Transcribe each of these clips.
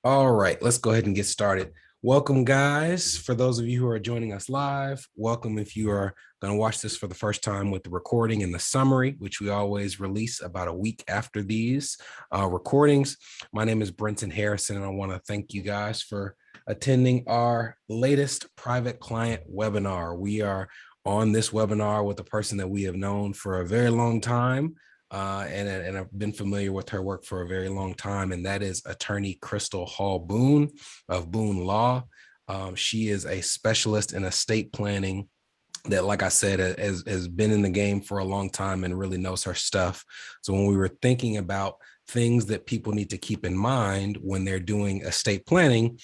All right, let's go ahead and get started. Welcome, guys. For those of you who are joining us live, welcome if you are going to watch this for the first time with the recording and the summary, which we always release about a week after these recordings. My name is Brenton Harrison, and I want to thank you guys for attending our latest private client webinar. We are on this webinar with a person that we have known for a very long time. And I've been familiar with her work for a very long time, and that is attorney Kristal Hall Boone of Boone Law. She is a specialist in estate planning that, like I said, has been in the game for a long time and really knows her stuff. So when we were thinking about things that people need to keep in mind when they're doing estate planning,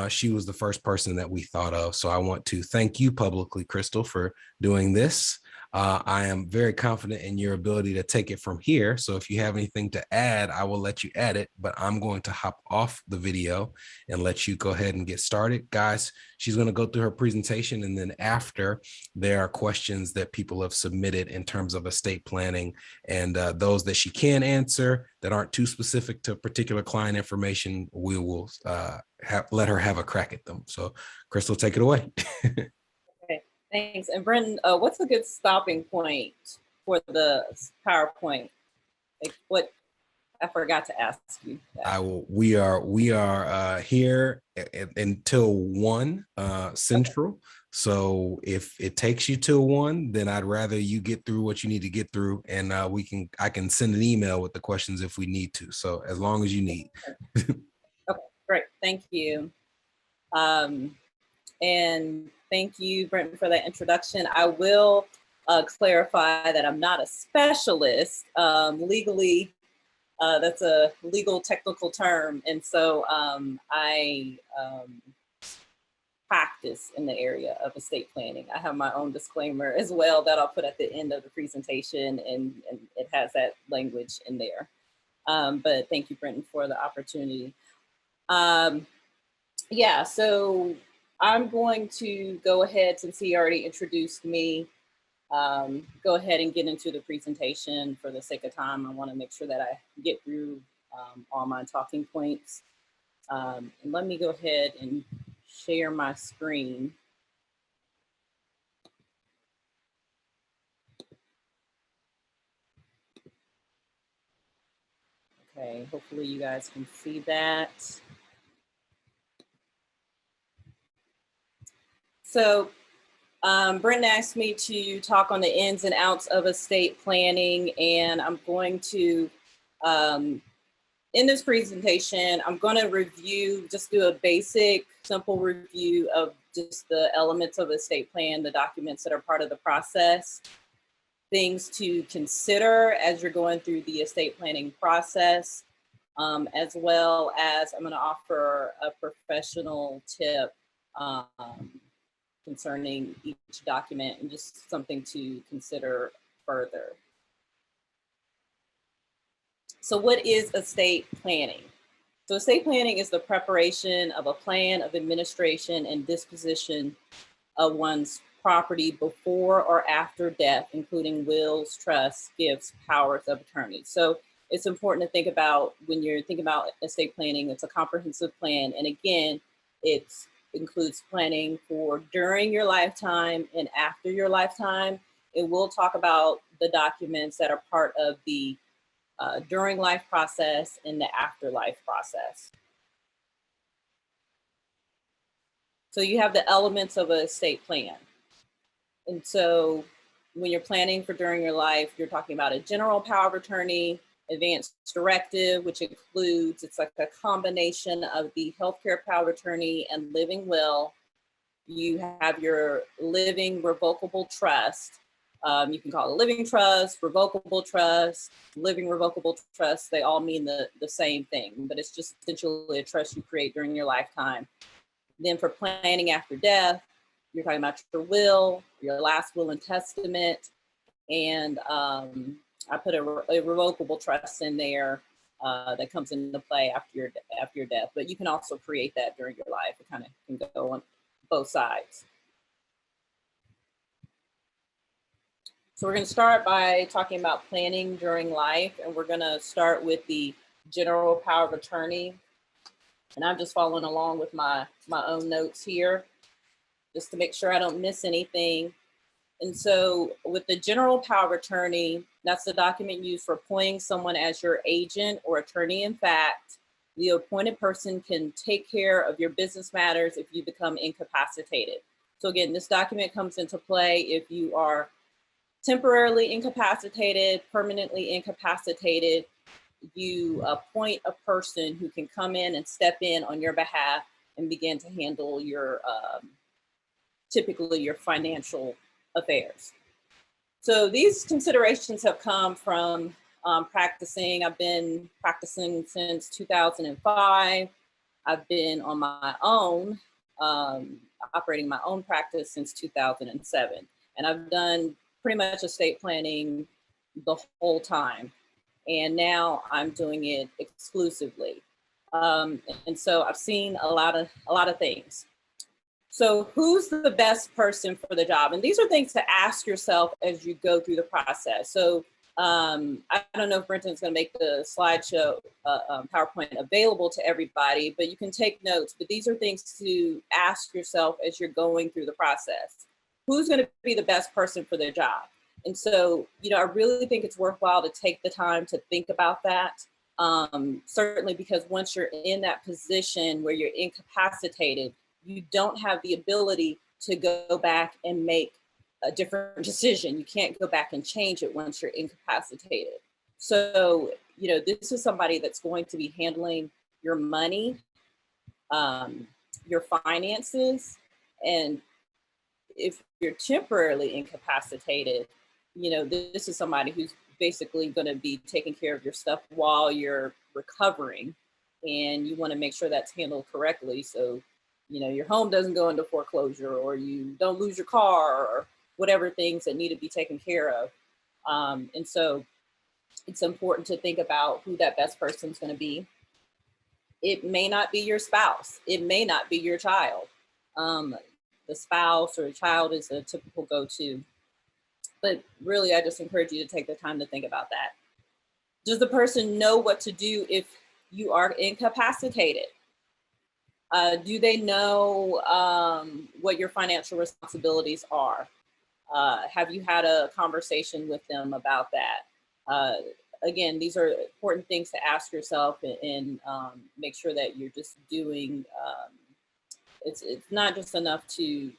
she was the first person that we thought of. So I want to thank you publicly, Kristal, for doing this. I am very confident in your ability to take it from here. So if you have anything to add, I will let you add it, but I'm going to hop off the video and let you go ahead and get started. Guys, she's going to go through her presentation, and then after, there are questions that people have submitted in terms of estate planning, and those that she can answer that aren't too specific to particular client information, we will let her have a crack at them. So Kristal, take it away. Okay, thanks. And Brenton, what's a good stopping point for the PowerPoint? Like what, I forgot to ask you that. We are here until 1 Central. So if it takes you till 1, then I'd rather you get through what you need to get through, and I can send an email with the questions if we need to. So as long as you need. Okay, great. Thank you. And thank you, Brenton, for that introduction. I will clarify that I'm not a specialist. Legally, that's a legal technical term. And so I practice in the area of estate planning. I have my own disclaimer as well that I'll put at the end of the presentation, and it has that language in there. But thank you, Brenton, for the opportunity. Yeah, so I'm going to go ahead, since he already introduced me, go ahead and get into the presentation for the sake of time. I want to make sure that I get through all my talking points. And let me go ahead and share my screen. Okay, hopefully you guys can see that. So Brenton asked me to talk on the ins and outs of estate planning, and I'm going to, in this presentation, I'm going to review, just do a basic, simple review of just the elements of estate plan, the documents that are part of the process, things to consider as you're going through the estate planning process, as well as I'm going to offer a professional tip concerning each document and just something to consider further. So what is estate planning? So estate planning is the preparation of a plan of administration and disposition of one's property before or after death, including wills, trusts, gifts, powers of attorney. So it's important to think about, when you're thinking about estate planning, it's a comprehensive plan. And again, it includes planning for during your lifetime and after your lifetime. It will talk about the documents that are part of the during life process and the afterlife process. So you have the elements of an estate plan. And so when you're planning for during your life, you're talking about a general power of attorney, advanced directive, which includes, it's like a combination of the healthcare power of attorney and living will. You have your living revocable trust. You can call it a living trust, revocable trust, living revocable trust. They all mean the same thing, but it's just essentially a trust you create during your lifetime. Then for planning after death, you're talking about your will, your last will and testament, and I put a revocable trust in there that comes into play after your death. But you can also create that during your life. It kind of can go on both sides. So we're going to start by talking about planning during life, and we're going to start with the general power of attorney. And I'm just following along with my own notes here, just to make sure I don't miss anything. And so with the general power of attorney, that's the document used for appointing someone as your agent or attorney in fact. The appointed person can take care of your business matters if you become incapacitated. So again, this document comes into play if you are temporarily incapacitated, permanently incapacitated. You appoint a person who can come in and step in on your behalf and begin to handle your, typically your financial affairs. So these considerations have come from practicing. I've been practicing since 2005. I've been on my own, operating my own practice since 2007. And I've done pretty much estate planning the whole time. And now I'm doing it exclusively. And so I've seen a lot of things. So who's the best person for the job? And these are things to ask yourself as you go through the process. So I don't know if Brenton's going to make the slideshow PowerPoint available to everybody, but you can take notes. But these are things to ask yourself as you're going through the process. Who's going to be the best person for their job? And so, you know, I really think it's worthwhile to take the time to think about that. Certainly because once you're in that position where you're incapacitated, you don't have the ability to go back and make a different decision. You can't go back and change it once you're incapacitated. So, you know, this is somebody that's going to be handling your money, your finances, and if you're temporarily incapacitated, you know, this is somebody who's basically going to be taking care of your stuff while you're recovering, and you want to make sure that's handled correctly. So, you know, your home doesn't go into foreclosure, or you don't lose your car, or whatever things that need to be taken care of. And so it's important to think about who that best person's going to be. It may not be your spouse. It may not be your child. The spouse or child is a typical go-to. But really, I just encourage you to take the time to think about that. Does the person know what to do if you are incapacitated? Do they know what your financial responsibilities are? Have you had a conversation with them about that? Again, these are important things to ask yourself and make sure that you're just doing, it's not just enough to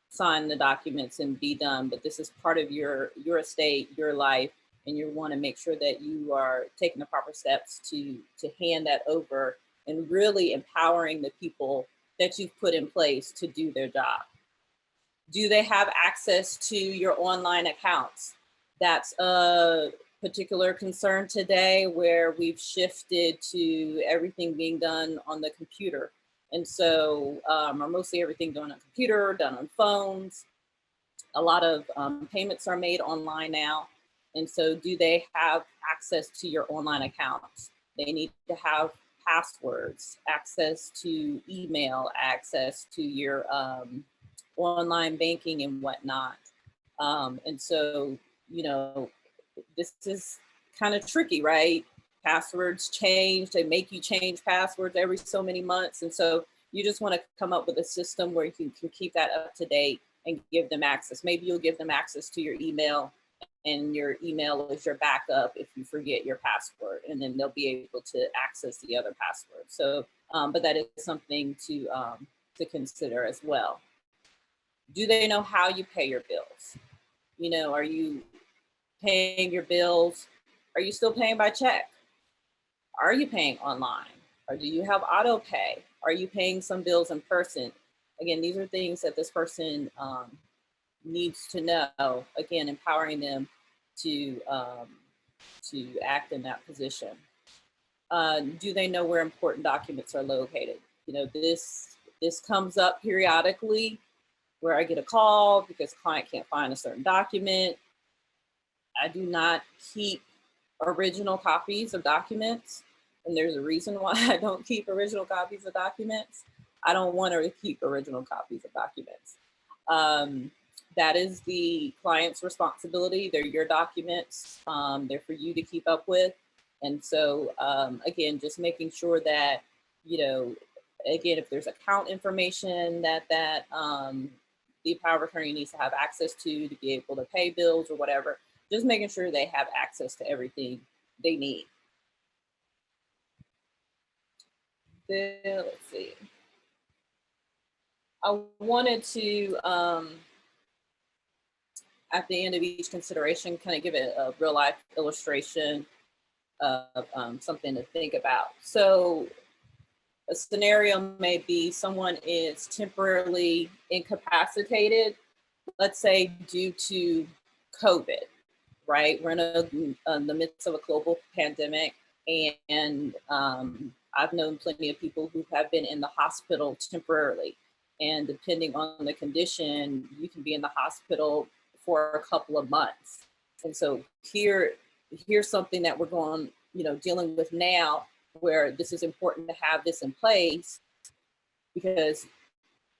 sign the documents and be done, but this is part of your estate, your life, and you want to make sure that you are taking the proper steps to hand that over and really empowering the people that you've put in place to do their job. Do they have access to your online accounts? That's a particular concern today, where we've shifted to everything being done on the computer. And so, or mostly everything done on computer, done on phones. A lot of payments are made online now. And so do they have access to your online accounts? They need to have passwords, access to email, access to your online banking and whatnot. And so, you know, this is kind of tricky, right? Passwords change, they make you change passwords every so many months. And so you just want to come up with a system where you can keep that up to date and give them access. Maybe you'll give them access to your email, and your email is your backup if you forget your password, and then they'll be able to access the other password. So, but that is something to consider as well. Do they know how you pay your bills? You know, are you paying your bills? Are you still paying by check? Are you paying online? Or do you have auto pay? Are you paying some bills in person? Again, these are things that this person needs to know. Again, empowering them to act in that position. Do they know where important documents are located? You know, this comes up periodically, where I get a call because the client can't find a certain document. I do not keep original copies of documents, and there's a reason why I don't keep original copies of documents. I don't want to keep original copies of documents. That is the client's responsibility. They're your documents. They're for you to keep up with. And so, again, just making sure that, you know, again, if there's account information that the power of attorney needs to have access to be able to pay bills or whatever, just making sure they have access to everything they need. Then, let's see. I wanted to, at the end of each consideration, kind of give it a real life illustration of something to think about. So a scenario may be someone is temporarily incapacitated, let's say due to COVID, right? We're in the midst of a global pandemic, and I've known plenty of people who have been in the hospital temporarily. And depending on the condition, you can be in the hospital for a couple of months. And so here's something that we're dealing with now, where this is important to have this in place, because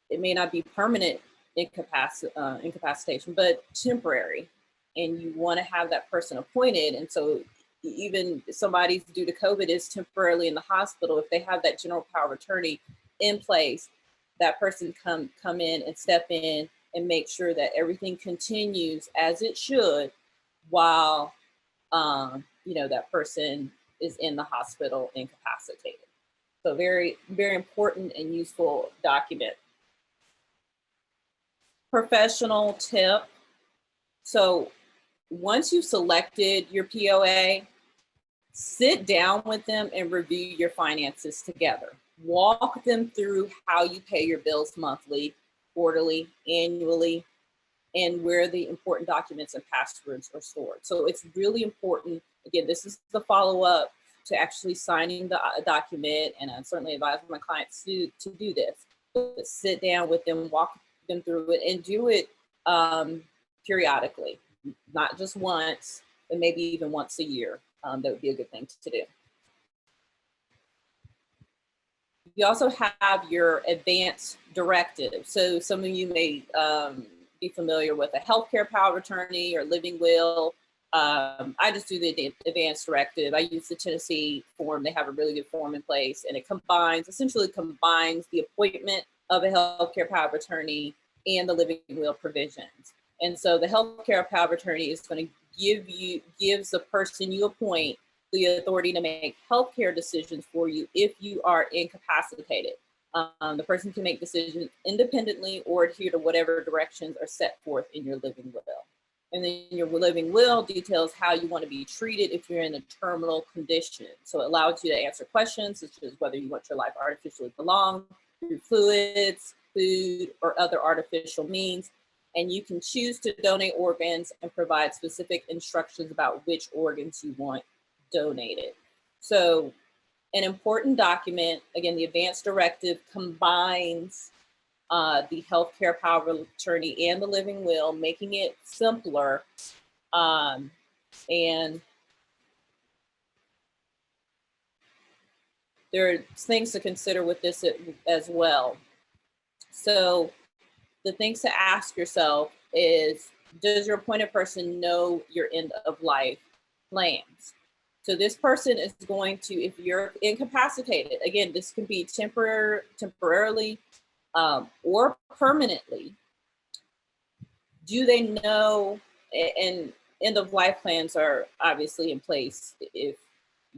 it may not be permanent incapacitation, but temporary. And you want to have that person appointed. And so even somebody due to COVID is temporarily in the hospital, if they have that general power of attorney in place, that person come in and step in and make sure that everything continues as it should while that person is in the hospital incapacitated. So very, very important and useful document. Professional tip. So once you've selected your POA, sit down with them and review your finances together. Walk them through how you pay your bills monthly, quarterly, annually, and where the important documents and passwords are stored. So it's really important. Again, this is the follow-up to actually signing the document, and I certainly advise my clients to do this. But sit down with them, walk them through it, and do it periodically, not just once, but maybe even once a year. That would be a good thing to do. You also have your advance directive. So some of you may be familiar with a healthcare power of attorney or living will. I just do the advance directive. I use the Tennessee form. They have a really good form in place, and it essentially combines the appointment of a healthcare power of attorney and the living will provisions. And so the healthcare power of attorney is going to gives the person you appoint the authority to make healthcare decisions for you if you are incapacitated. The person can make decisions independently or adhere to whatever directions are set forth in your living will. And then your living will details how you want to be treated if you're in a terminal condition. So it allows you to answer questions such as whether you want your life artificially prolonged through fluids, food, or other artificial means. And you can choose to donate organs and provide specific instructions about which organs you want donated. So an important document, again, the advance directive combines the healthcare power of attorney and the living will, making it simpler. And there are things to consider with this as well. So the things to ask yourself is, does your appointed person know your end of life plans? So this person is going to, if you're incapacitated, again, this can be temporarily or permanently. Do they know, and end of life plans are obviously in place if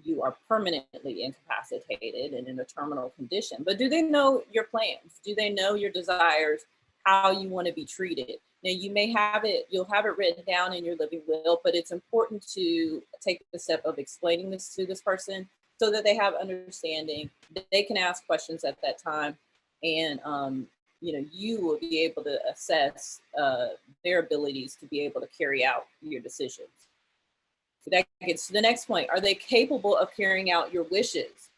you are permanently incapacitated and in a terminal condition, but do they know your plans? Do they know your desires, how you want to be treated? Now you may have it, you'll have it written down in your living will, but it's important to take the step of explaining this to this person so that they have understanding, that they can ask questions at that time, and you will be able to assess their abilities to be able to carry out your decisions. So that gets to the next point. Are they capable of carrying out your wishes?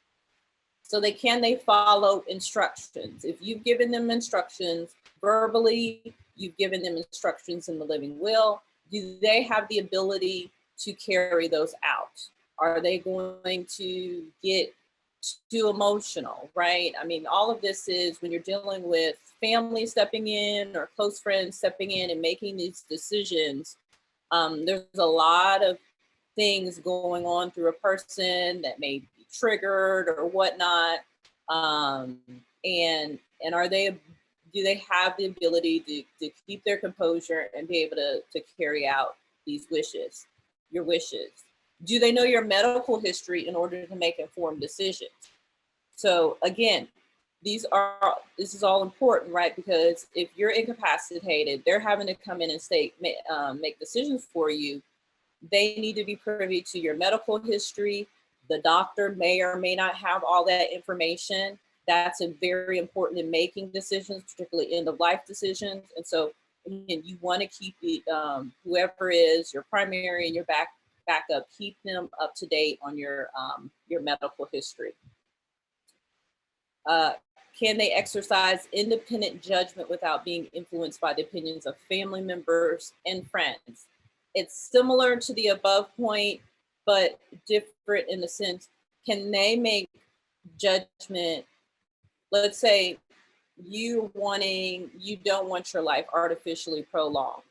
So can they follow instructions? If you've given them instructions verbally, you've given them instructions in the living will, do they have the ability to carry those out? Are they going to get too emotional, right? I mean, all of this is when you're dealing with family stepping in or close friends stepping in and making these decisions, there's a lot of things going on through a person that may be triggered or whatnot. Um, and do they have the ability to keep their composure and be able to carry out these wishes, your wishes? Do they know your medical history in order to make informed decisions? So again, this is all important, right? Because if you're incapacitated, they're having to come in and make decisions for you. They need to be privy to your medical history. The doctor may or may not have all that information. That's very important in making decisions, particularly end of life decisions. And so, again, you want to keep whoever is your primary and your backup, keep them up to date on your medical history. Can they exercise independent judgment without being influenced by the opinions of family members and friends? It's similar to the above point, but different in the sense, can they make judgment? Let's say you don't want your life artificially prolonged,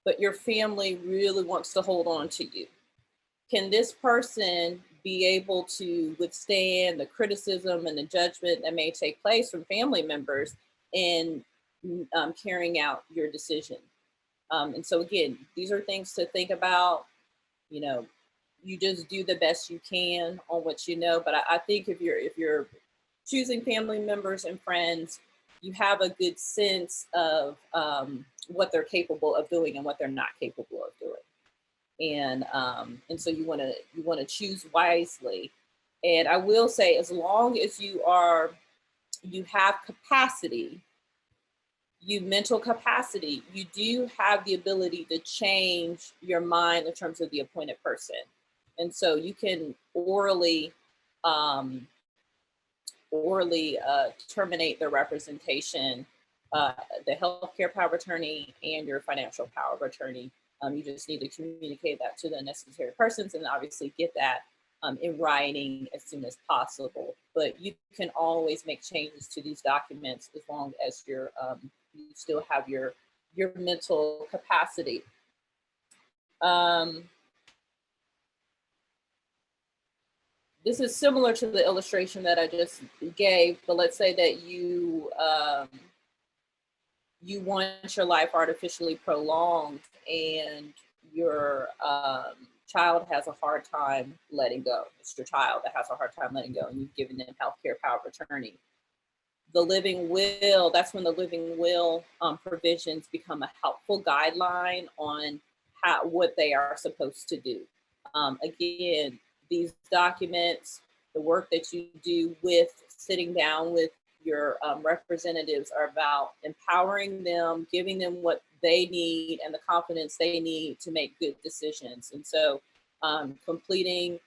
but your family really wants to hold on to you. Can this person be able to withstand the criticism and the judgment that may take place from family members in carrying out your decision? And so again, these are things to think about. You know, you just do the best you can on what you know. But I think if you're choosing family members and friends, you have a good sense of what they're capable of doing and what they're not capable of doing. And so you want to choose wisely. And I will say, as long as you have capacity, mental capacity, you do have the ability to change your mind in terms of the appointed person. And so you can orally terminate the representation, the healthcare power of attorney and your financial power of attorney. You just need to communicate that to the necessary persons and obviously get that in writing as soon as possible. But you can always make changes to these documents as long as you still have your mental capacity. This is similar to the illustration that I just gave, but let's say that you want your life artificially prolonged and your child has a hard time letting go. It's your child that has a hard time letting go, and you've given them healthcare power of attorney. The living will, that's when the living will provisions become a helpful guideline on what they are supposed to do. Again, these documents, the work that you do with sitting down with your representatives are about empowering them, giving them what they need and the confidence they need to make good decisions. And so completing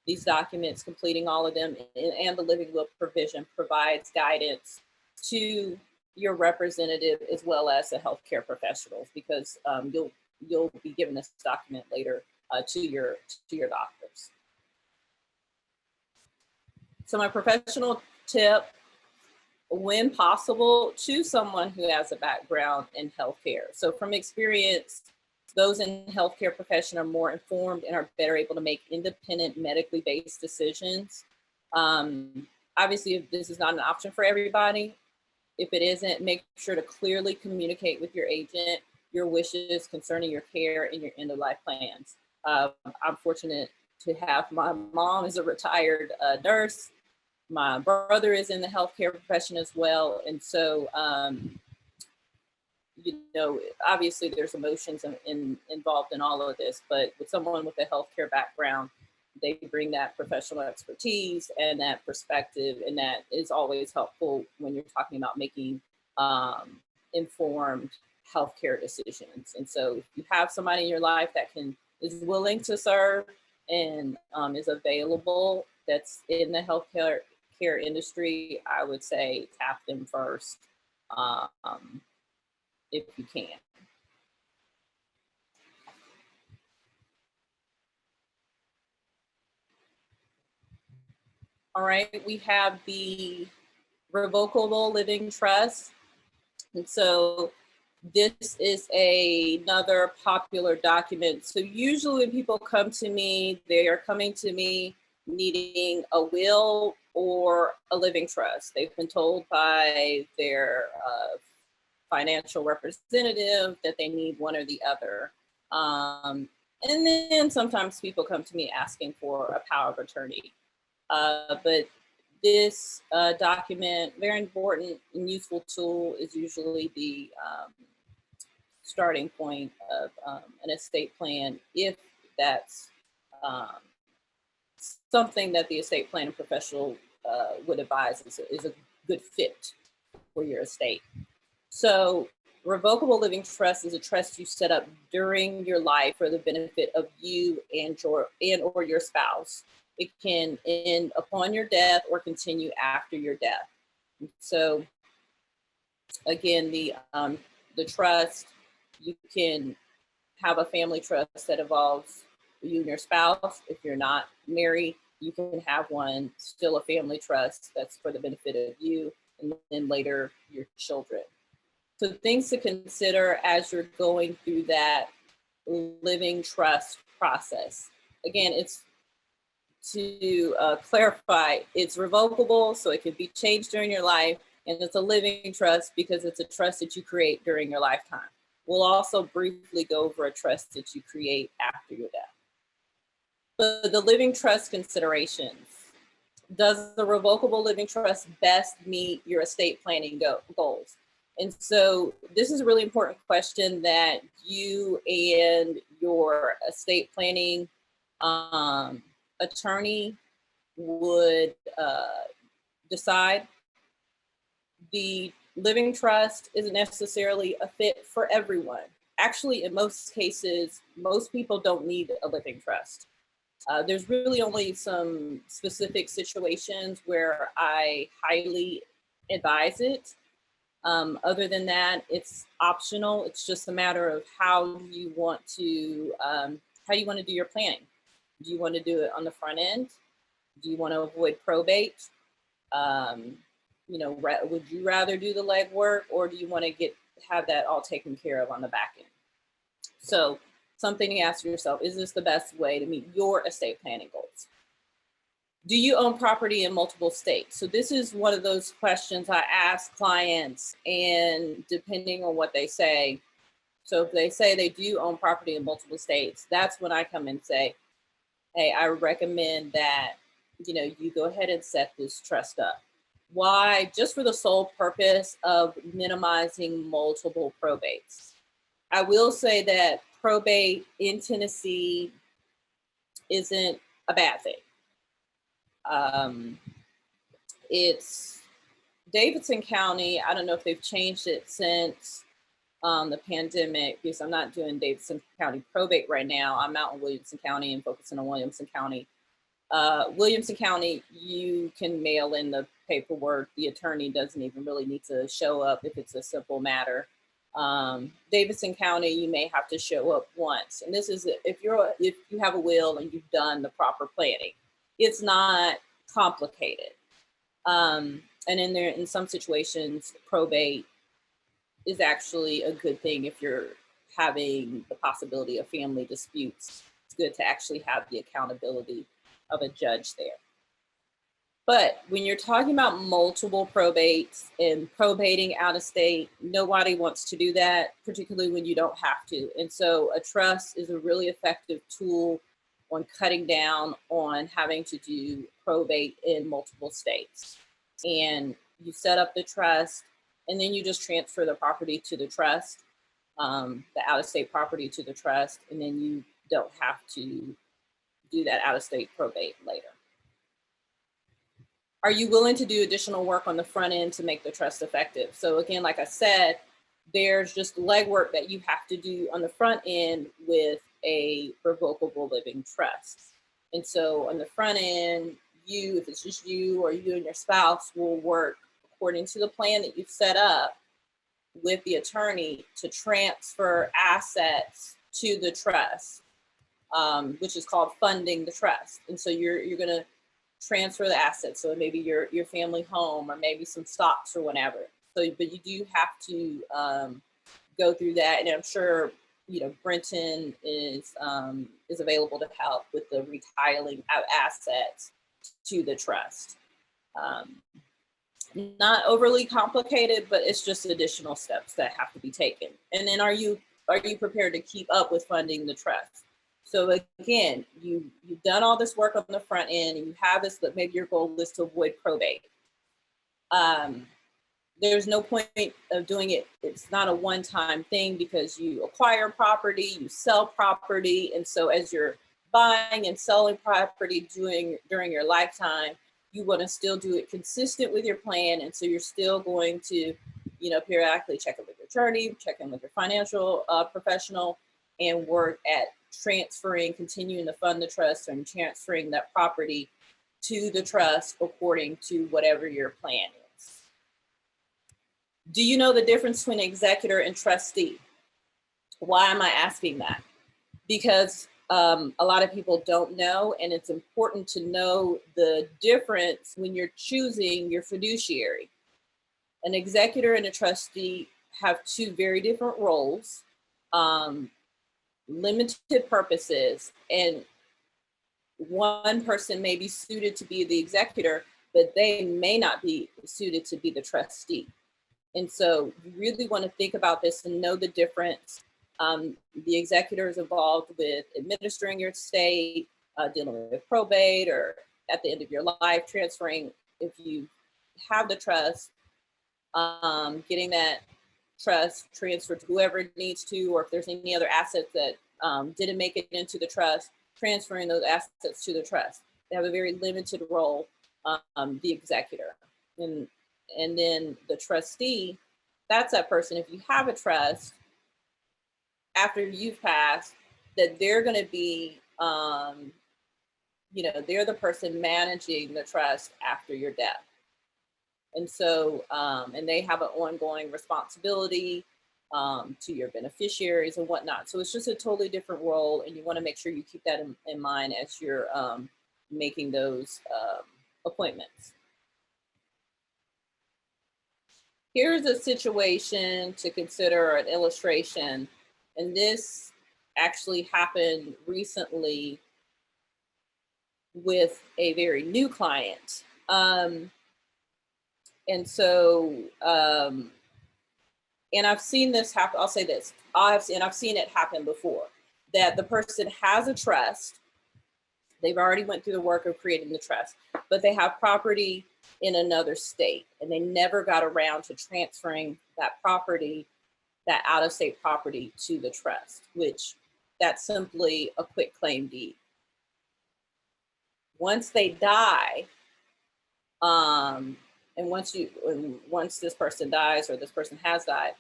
these documents, completing all of them, and the living will provision provides guidance to your representative as well as the healthcare professionals, because you'll be given this document later to your doctors. So my professional tip: when possible, choose someone who has a background in healthcare. So from experience, those in healthcare profession are more informed and are better able to make independent medically based decisions. Obviously, if this is not an option for everybody, if it isn't, make sure to clearly communicate with your agent your wishes concerning your care and your end of life plans. I'm fortunate to have my mom as a retired nurse. My brother is in the healthcare profession as well. And so, obviously there's emotions involved in all of this, but with someone with a healthcare background, they bring that professional expertise and that perspective, and that is always helpful when you're talking about making informed healthcare decisions. And so if you have somebody in your life that is willing to serve and is available, that's in the healthcare industry, I would say tap them first if you can. All right, we have the Revocable Living Trust. And so this is another popular document. So usually when people come to me, they are coming to me needing a will or a living trust. They've been told by their financial representative that they need one or the other. And then sometimes people come to me asking for a power of attorney. But this document, very important and useful tool, is usually the starting point of an estate plan, if that's something that the estate planning professional would advise is a good fit for your estate. So revocable living trust is a trust you set up during your life for the benefit of you and or your spouse. It can end upon your death or continue after your death. So again, the trust, you can have a family trust that involves you and your spouse. If you're not married, you can have one, still a family trust that's for the benefit of you and then later your children. So things to consider as you're going through that living trust process. Again, it's to clarify, it's revocable, so it can be changed during your life, and it's a living trust because it's a trust that you create during your lifetime. We'll also briefly go over a trust that you create after your death. But the living trust considerations. Does the revocable living trust best meet your estate planning goals? And so this is a really important question that you and your estate planning attorney would decide. The living trust isn't necessarily a fit for everyone. Actually, in most cases, most people don't need a living trust. There's really only some specific situations where I highly advise it. Other than that, it's optional. It's just a matter of how you want to do your planning. Do you want to do it on the front end? Do you want to avoid probate? Would you rather do the legwork, or do you want to have that all taken care of on the back end? So something to ask yourself, is this the best way to meet your estate planning goals? Do you own property in multiple states? So this is one of those questions I ask clients, and depending on what they say, so if they say they do own property in multiple states, that's when I come and say, hey, I recommend that, you go ahead and set this trust up. Why? Just for the sole purpose of minimizing multiple probates. I will say that probate in Tennessee isn't a bad thing. It's Davidson County. I don't know if they've changed it since the pandemic, because I'm not doing Davidson County probate right now. I'm out in Williamson County and focusing on Williamson County. Williamson County, you can mail in the paperwork. The attorney doesn't even really need to show up if it's a simple matter. Davidson County, you may have to show up once. And this is if you have a will and you've done the proper planning. It's not complicated. And in some situations, probate is actually a good thing if you're having the possibility of family disputes. It's good to actually have the accountability of a judge there. But when you're talking about multiple probates and probating out of state, nobody wants to do that, particularly when you don't have to. And so a trust is a really effective tool on cutting down on having to do probate in multiple states. And you set up the trust, and then you just transfer the property to the trust, the out-of-state property to the trust, and then you don't have to do that out-of-state probate later. Are you willing to do additional work on the front end to make the trust effective? So again, like I said, there's just legwork that you have to do on the front end with a revocable living trust. And so on the front end, if it's just you or you and your spouse, will work according to the plan that you've set up with the attorney to transfer assets to the trust, which is called funding the trust. And so you're going to transfer the assets. So maybe your family home or maybe some stocks or whatever. So, but you do have to go through that. And I'm sure, Brenton is available to help with the retitling of assets to the trust. Um, Not overly complicated, but it's just additional steps that have to be taken. And then are you prepared to keep up with funding the trust? So again, you've done all this work on the front end, and you have this, but maybe your goal is to avoid probate. There's no point of doing it. It's not a one-time thing, because you acquire property, you sell property. And so as you're buying and selling property during your lifetime, you want to still do it consistent with your plan. And so you're still going to, periodically check in with your attorney, check in with your financial professional, and work at continuing to fund the trust and transferring that property to the trust according to whatever your plan is. Do you know the difference between executor and trustee? Why am I asking that? Because a lot of people don't know, and it's important to know the difference when you're choosing your fiduciary. An executor and a trustee have two very different roles, limited purposes, and one person may be suited to be the executor, but they may not be suited to be the trustee. And so you really want to think about this and know the difference. The executor is involved with administering your estate, dealing with probate, or at the end of your life, transferring, if you have the trust, getting that trust transferred to whoever it needs to, or if there's any other assets that didn't make it into the trust, transferring those assets to the trust. They have a very limited role, the executor. And then the trustee, that's that person, if you have a trust, after you've passed, that they're going to be, they're the person managing the trust after your death. And so, and they have an ongoing responsibility to your beneficiaries and whatnot. So it's just a totally different role, and you want to make sure you keep that in mind as you're making those appointments. Here's a situation to consider, an illustration, and this actually happened recently with a very new client. And so, and I've seen this happen. I'll say this, I've seen it happen before, that the person has a trust. They've already went through the work of creating the trust, but they have property in another state, and they never got around to transferring that property, that out-of-state property, to the trust, which that's simply a quit claim deed. Once they die, and once this person dies, or this person has died,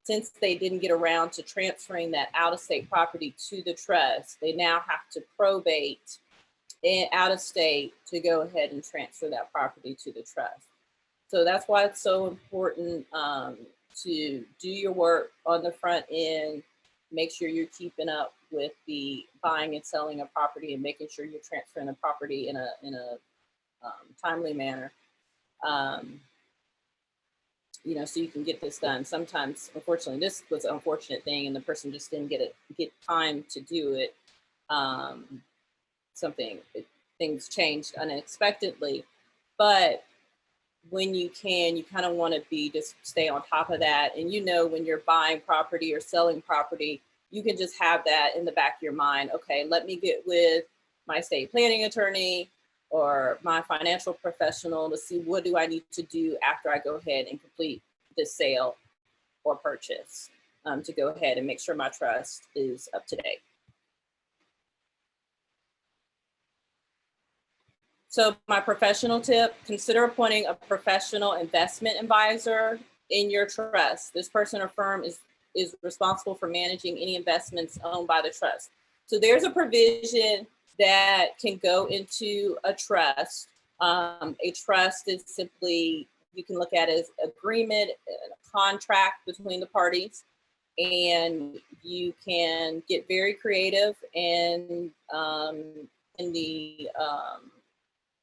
since they didn't get around to transferring that out-of-state property to the trust, they now have to probate out of state to go ahead and transfer that property to the trust. So that's why it's so important to do your work on the front end, make sure you're keeping up with the buying and selling of property, and making sure you're transferring the property in a timely manner. So you can get this done. Sometimes, unfortunately, this was an unfortunate thing, and the person just didn't get time to do it. Things changed unexpectedly, but when you can, you kind of want to just stay on top of that. And when you're buying property or selling property, you can just have that in the back of your mind. Okay, let me get with my estate planning attorney or my financial professional to see what do I need to do after I go ahead and complete this sale or purchase, to go ahead and make sure my trust is up to date. So my professional tip, consider appointing a professional investment advisor in your trust. This person or firm is responsible for managing any investments owned by the trust. So there's a provision that can go into a trust. A trust is simply, you can look at it as agreement, a contract between the parties, and you can get very creative in the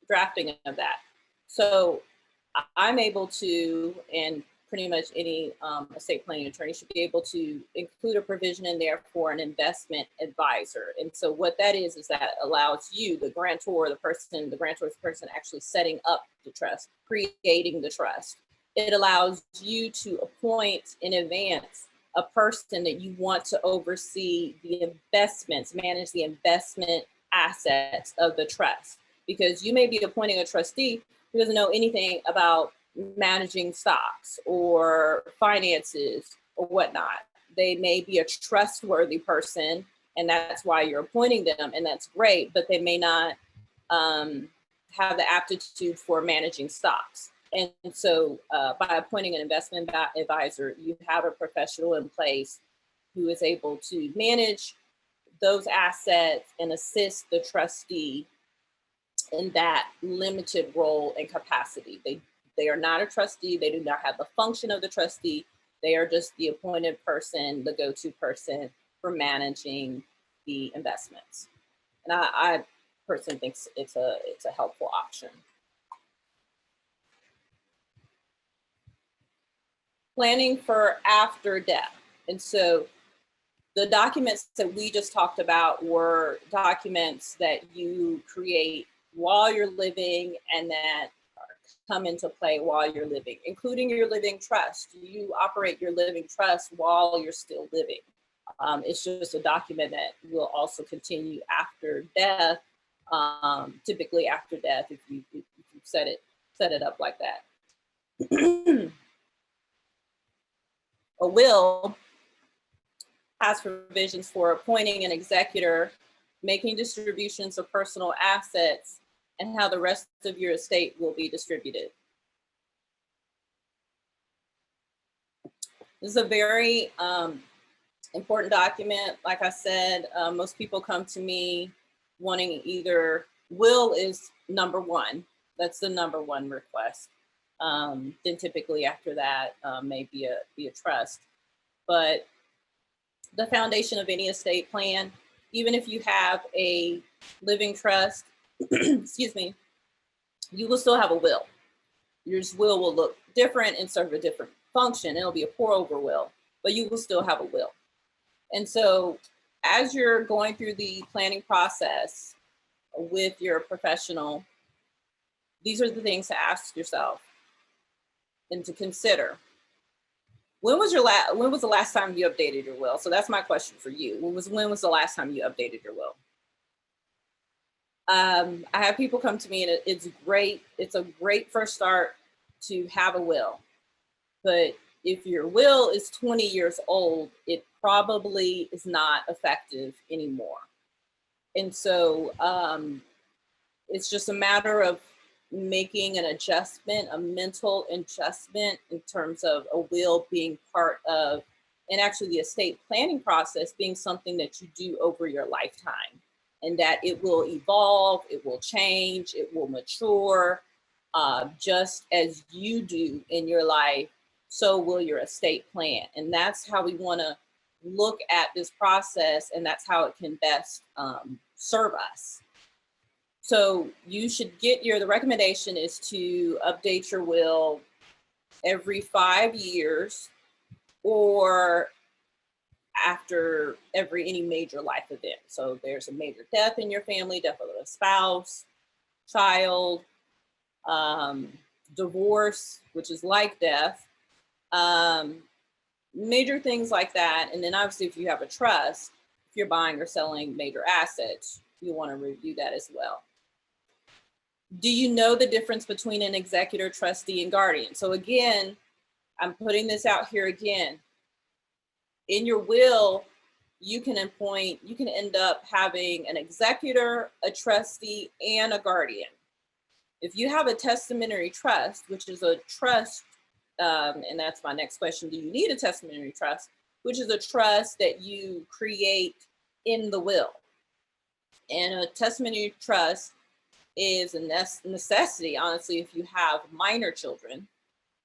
drafting of that. So I'm able to, and pretty much any estate planning attorney should be able to include a provision in there for an investment advisor. And so what that is that allows you, the grantor, the grantor is the person actually setting up the trust, creating the trust. It allows you to appoint in advance a person that you want to oversee the investments, manage the investment assets of the trust. Because you may be appointing a trustee who doesn't know anything about managing stocks or finances or whatnot. They may be a trustworthy person, and that's why you're appointing them, and that's great, but they may not have the aptitude for managing stocks. And so by appointing an investment advisor, you have a professional in place who is able to manage those assets and assist the trustee in that limited role and capacity. They are not a trustee. They do not have the function of the trustee. They are just the appointed person, the go-to person for managing the investments. And I personally think it's a helpful option. Planning for after death. And so the documents that we just talked about were documents that you create while you're living and that come into play while you're living, including your living trust. You operate your living trust while you're still living. It's just a document that will also continue after death, typically after death if you set it up like that. A will has provisions for appointing an executor, making distributions of personal assets, and how the rest of your estate will be distributed. This is a very important document. Like I said, most people come to me wanting either will is number one. That's the number one request. Then typically after that may be a trust. But the foundation of any estate plan, even if you have a living trust, excuse me, you will still have a will. Your will look different and serve a different function. It'll be a pour over will, but you will still have a will. And so as you're going through the planning process with your professional, these are the things to ask yourself and to consider. When was the last time you updated your will? So that's my question for you. When was the last time you updated your will? I have people come to me and it's great. It's a great first start to have a will. But if your will is 20 years old, it probably is not effective anymore. And so it's just a matter of making an adjustment, a mental adjustment in terms of a will being part of, and actually the estate planning process being something that you do over your lifetime, and that it will evolve, it will change, it will mature, just as you do in your life, so will your estate plan. And that's how we want to look at this process, and that's how it can best serve us. So you should get the recommendation is to update your will every 5 years or after any major life event. So there's a major death in your family, death of a spouse, child, divorce, which is like death, major things like that. And then obviously if you have a trust, if you're buying or selling major assets, you want to review that as well. Do you know the difference between an executor, trustee, and guardian? So again, I'm putting this out here again. In your will, you can end up having an executor, a trustee, and a guardian. If you have a testamentary trust, which is a trust, and that's my next question, do you need a testamentary trust, which is a trust that you create in the will? And a testamentary trust is a necessity, honestly, if you have minor children.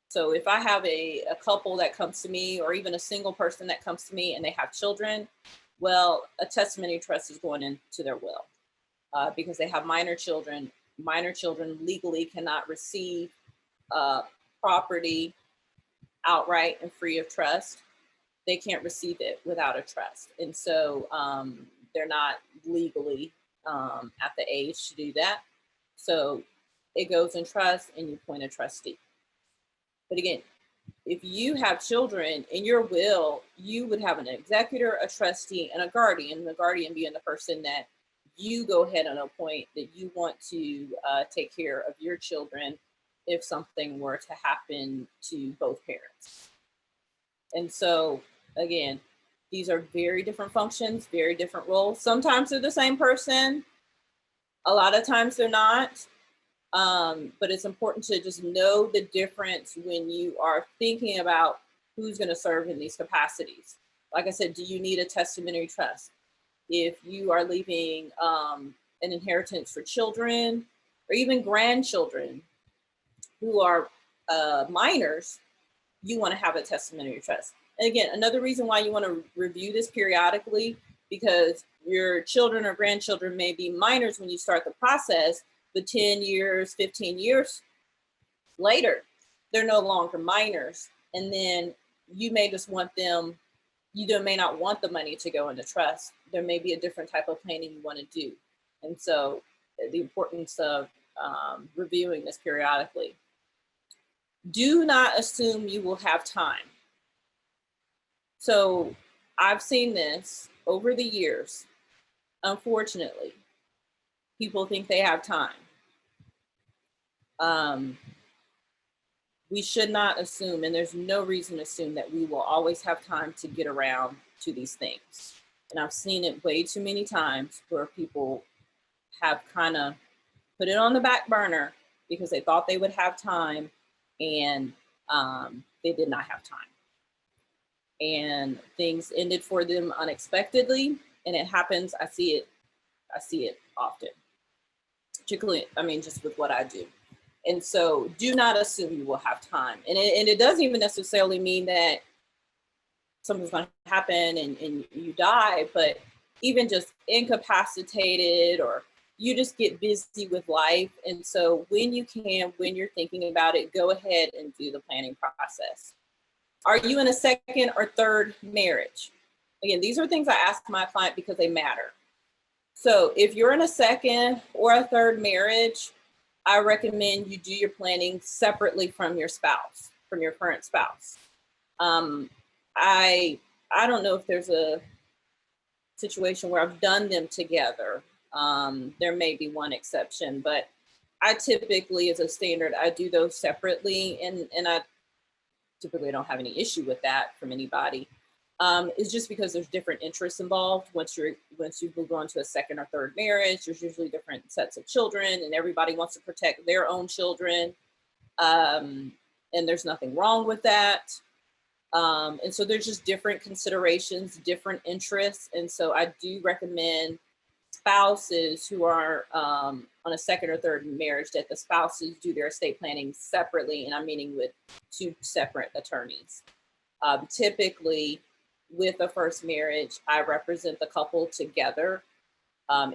So if I have a couple that comes to me, or even a single person that comes to me and they have children, well, a testamentary trust is going into their will because they have minor children. Minor children legally cannot receive property outright and free of trust, they can't receive it without a trust. And so they're not legally at the age to do that. So it goes in trust and you appoint a trustee. But again, if you have children in your will, you would have an executor, a trustee, and a guardian, the guardian being the person that you go ahead and appoint that you want to take care of your children if something were to happen to both parents. And so, again, these are very different functions, very different roles. Sometimes they're the same person. A lot of times they're not. But it's important to just know the difference when you are thinking about who's going to serve in these capacities. Like I said, do you need a testamentary trust? If you are leaving an inheritance for children or even grandchildren who are minors, you want to have a testamentary trust. And again, another reason why you want to review this periodically, because your children or grandchildren may be minors when you start the process, but 10 years, 15 years later, they're no longer minors. And then you may just want them, may not want the money to go into trust. There may be a different type of planning you want to do. And so the importance of reviewing this periodically. Do not assume you will have time. So I've seen this over the years. Unfortunately, people think they have time. We should not assume, and there's no reason to assume that we will always have time to get around to these things. And I've seen it way too many times where people have kind of put it on the back burner because they thought they would have time, and they did not have time. And things ended for them unexpectedly, and it happens. I see it often, particularly, just with what I do. And so do not assume you will have time. And it doesn't even necessarily mean that something's going to happen and you die, but even just incapacitated, or you just get busy with life. And so when you can, when you're thinking about it, go ahead and do the planning process. Are you in a second or third marriage? Again, these are things I ask my client because they matter. So if you're in a second or a third marriage, I recommend you do your planning separately from your spouse, from your current spouse. I don't know if there's a situation where I've done them together. There may be one exception, but I typically, as a standard, I do those separately, and I typically don't have any issue with that from anybody. It's just because there's different interests involved. Once you move on to a second or third marriage, there's usually different sets of children, and everybody wants to protect their own children. And there's nothing wrong with that. And so there's just different considerations, different interests. And so I do recommend spouses who are on a second or third marriage, that the spouses do their estate planning separately. And I'm meaning with 2 separate attorneys. Typically, with a first marriage, I represent the couple together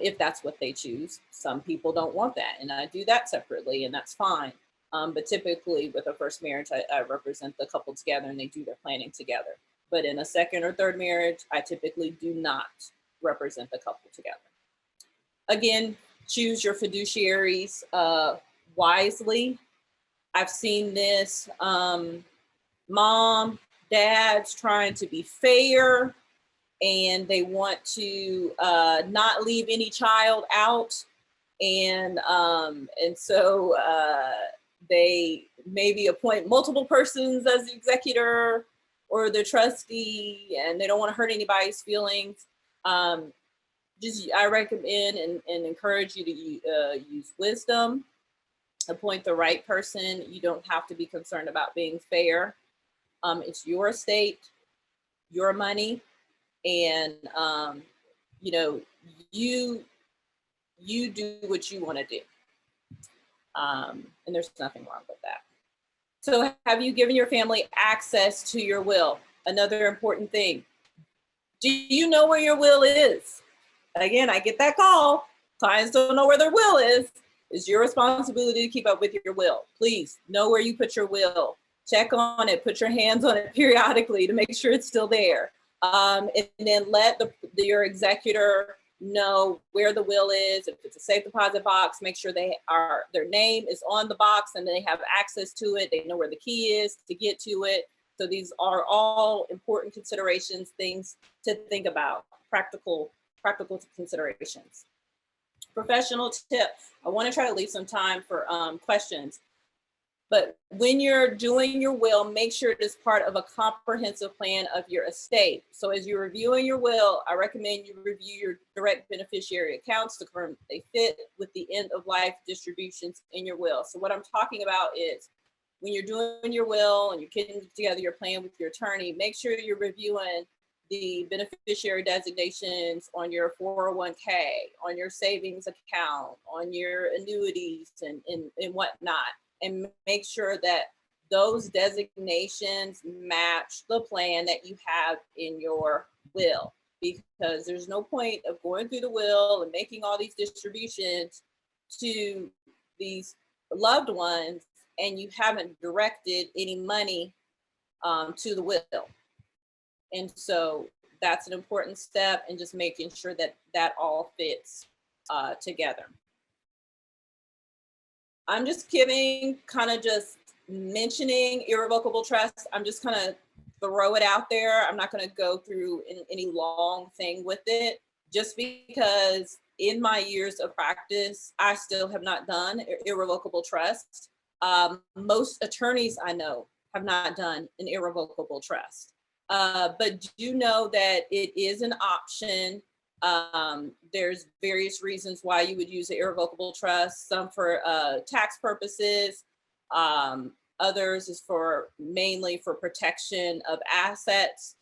if that's what they choose. Some people don't want that, and I do that separately, and that's fine. But typically with a first marriage, I represent the couple together and they do their planning together. But in a second or third marriage, I typically do not represent the couple together. Again, choose your fiduciaries wisely. I've seen this, mom, dad's trying to be fair, and they want to not leave any child out. And so they maybe appoint multiple persons as the executor or the trustee, and they don't want to hurt anybody's feelings. I recommend and encourage you to use wisdom, appoint the right person. You don't have to be concerned about being fair. It's your estate, your money, and you do what you want to do. And there's nothing wrong with that. So have you given your family access to your will? Another important thing. Do you know where your will is? Again, I get that call. Clients don't know where their will is. It's your responsibility to keep up with your will. Please know where you put your will. check on it, put your hands on it periodically to make sure it's still there. And then let your executor know where the will is. If it's a safe deposit box, make sure their name is on the box and they have access to it. They know where the key is to get to it. So these are all important considerations, things to think about, practical considerations. Professional tip, I want to try to leave some time for questions. But when you're doing your will, make sure it is part of a comprehensive plan of your estate. So as you're reviewing your will, I recommend you review your direct beneficiary accounts to confirm they fit with the end of life distributions in your will. So what I'm talking about is when you're doing your will and you're getting together your plan with your attorney, make sure you're reviewing the beneficiary designations on your 401k, on your savings account, on your annuities and whatnot. And make sure that those designations match the plan that you have in your will, because there's no point of going through the will and making all these distributions to these loved ones and you haven't directed any money to the will. And so that's an important step, and just making sure that that all fits together. I'm just just mentioning irrevocable trust. I'm just kind of throw it out there. I'm not going to go through any long thing with it, just because in my years of practice, I still have not done irrevocable trust. Most attorneys I know have not done an irrevocable trust, but do know that it is an option. There's various reasons why you would use an irrevocable trust, some for tax purposes, others is mainly for protection of assets.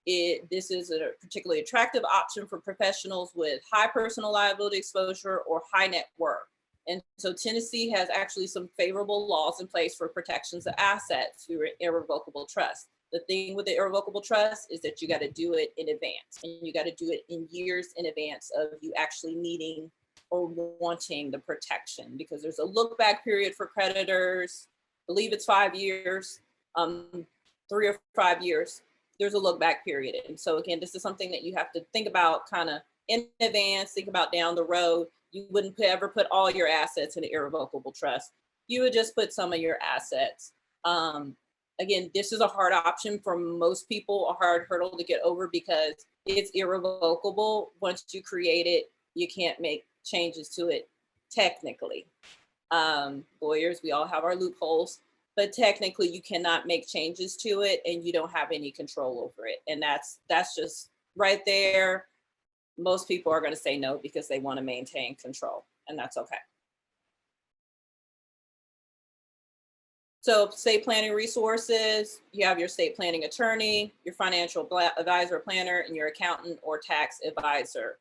This is a particularly attractive option for professionals with high personal liability exposure or high net worth. And so Tennessee has actually some favorable laws in place for protections of assets through an irrevocable trust. The thing with the irrevocable trust is that you got to do it in advance, and you got to do it in years in advance of you actually needing or wanting the protection, because there's a look back period for creditors. I believe it's 5 years, 3 or 5 years. There's a look back period. And so again, this is something that you have to think about kind of in advance, think about down the road. You wouldn't ever put all your assets in an irrevocable trust. You would just put some of your assets. Again, this is a hard option for most people, a hard hurdle to get over, because it's irrevocable. Once you create it, you can't make changes to it technically. Lawyers, we all have our loopholes, but technically you cannot make changes to it and you don't have any control over it. And that's just right there. Most people are going to say no because they want to maintain control, and that's okay. So estate planning resources, you have your estate planning attorney, your financial advisor, planner, and your accountant or tax advisor.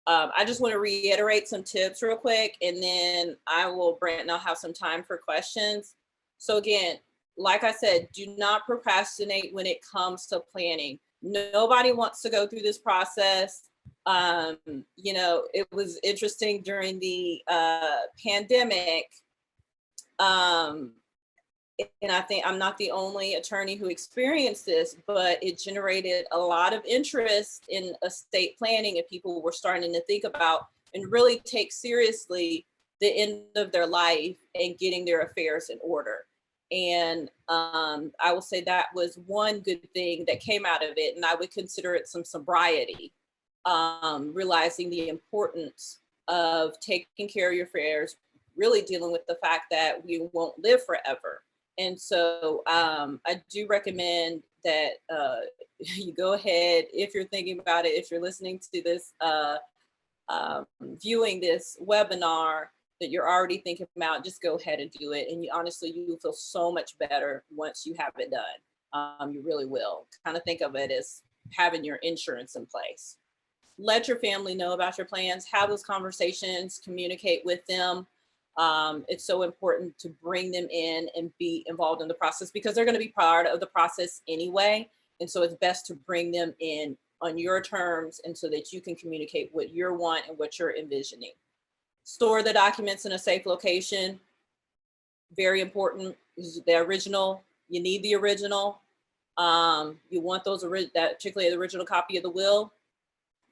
I just want to reiterate some tips real quick, and then Brent and I'll have some time for questions. So again, like I said, do not procrastinate when it comes to planning. Nobody wants to go through this process. It was interesting during the pandemic. And I think I'm not the only attorney who experienced this, but it generated a lot of interest in estate planning, and people were starting to think about and really take seriously the end of their life and getting their affairs in order. And I will say that was one good thing that came out of it, and I would consider it some sobriety, realizing the importance of taking care of your affairs, really dealing with the fact that we won't live forever. And so I do recommend that you go ahead, if you're thinking about it, if you're listening to this, viewing this webinar that you're already thinking about, just go ahead and do it. And you will feel so much better once you have it done. You really will. Kind of think of it as having your insurance in place. Let your family know about your plans, have those conversations, communicate with them. It's so important to bring them in and be involved in the process, because they're going to be part of the process anyway. And so it's best to bring them in on your terms, and so that you can communicate what you want and what you're envisioning. Store the documents in a safe location. Very important. The original You need the original. You want those, particularly the original copy of the will.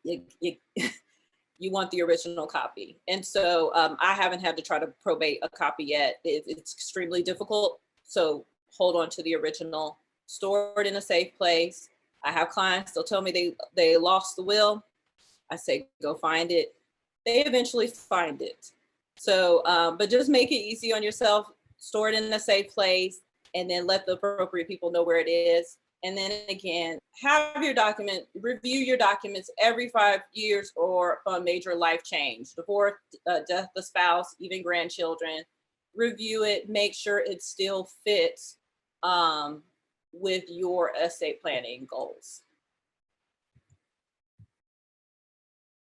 You want the original copy. And so I haven't had to try to probate a copy yet. It's extremely difficult. So hold on to the original, store it in a safe place. I have clients, they'll tell me they lost the will. I say, go find it. They eventually find it. So, but just make it easy on yourself, store it in a safe place, and then let the appropriate people know where it is. And then again, have your document, review your documents every 5 years or on major life change, divorce, death of the spouse, even grandchildren. Review it, make sure it still fits with your estate planning goals.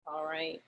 All right.